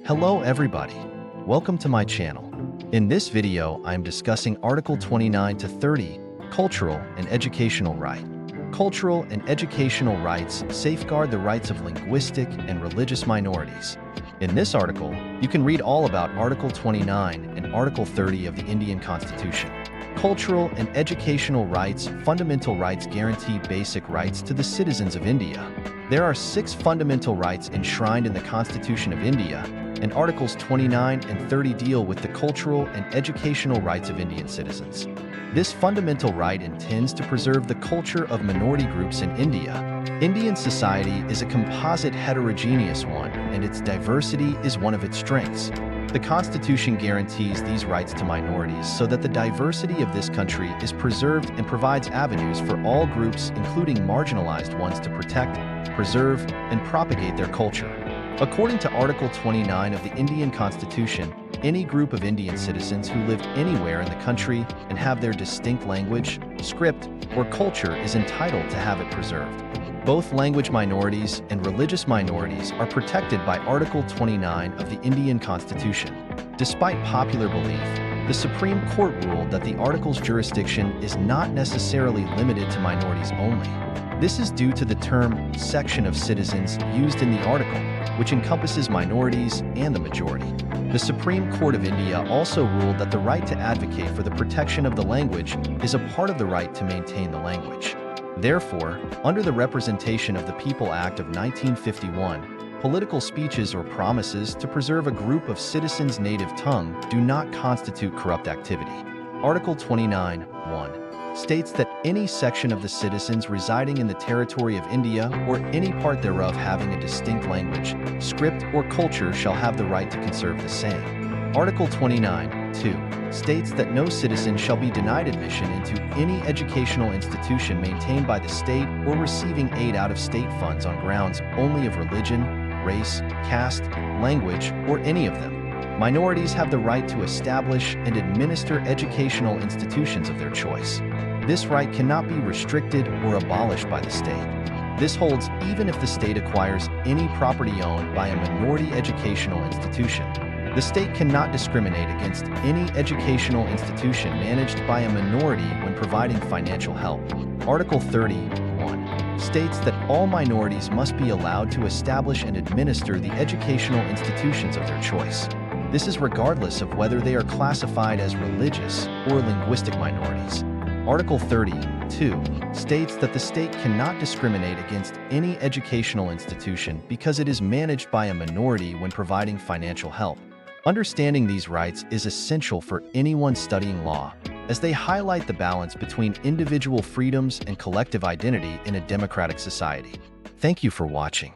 Hello everybody, welcome to my channel. In this video, I am discussing Article 29 to 30, Cultural and Educational Right. Cultural and educational rights safeguard the rights of linguistic and religious minorities. In this article, you can read all about Article 29 and Article 30 of the Indian Constitution. Cultural and educational rights, fundamental rights guarantee basic rights to the citizens of India. There are 6 fundamental rights enshrined in the Constitution of India, and Articles 29 and 30 deal with the cultural and educational rights of Indian citizens. This fundamental right intends to preserve the culture of minority groups in India. Indian society is a composite heterogeneous one, and its diversity is one of its strengths. The Constitution guarantees these rights to minorities so that the diversity of this country is preserved and provides avenues for all groups, including marginalized ones, to protect, preserve, and propagate their culture. According to Article 29 of the Indian Constitution, any group of Indian citizens who live anywhere in the country and have their distinct language, script, or culture is entitled to have it preserved. Both language minorities and religious minorities are protected by Article 29 of the Indian Constitution. Despite popular belief, the Supreme Court ruled that the article's jurisdiction is not necessarily limited to minorities only. This is due to the term section of citizens used in the article, which encompasses minorities and the majority. The Supreme Court of India also ruled that the right to advocate for the protection of the language is a part of the right to maintain the language. Therefore, under the Representation of the People Act of 1951, political speeches or promises to preserve a group of citizens' native tongue do not constitute corrupt activity. Article 29(1) states that any section of the citizens residing in the territory of India or any part thereof having a distinct language, script, or culture shall have the right to conserve the same. Article 29(2) states that no citizen shall be denied admission into any educational institution maintained by the state or receiving aid out of state funds on grounds only of religion, race, caste, language, or any of them. Minorities have the right to establish and administer educational institutions of their choice. This right cannot be restricted or abolished by the state. This holds even if the state acquires any property owned by a minority educational institution. The state cannot discriminate against any educational institution managed by a minority when providing financial help. Article 30(1) states that all minorities must be allowed to establish and administer the educational institutions of their choice. This is regardless of whether they are classified as religious or linguistic minorities. Article 30(2) states that the state cannot discriminate against any educational institution because it is managed by a minority when providing financial help. Understanding these rights is essential for anyone studying law, as they highlight the balance between individual freedoms and collective identity in a democratic society. Thank you for watching.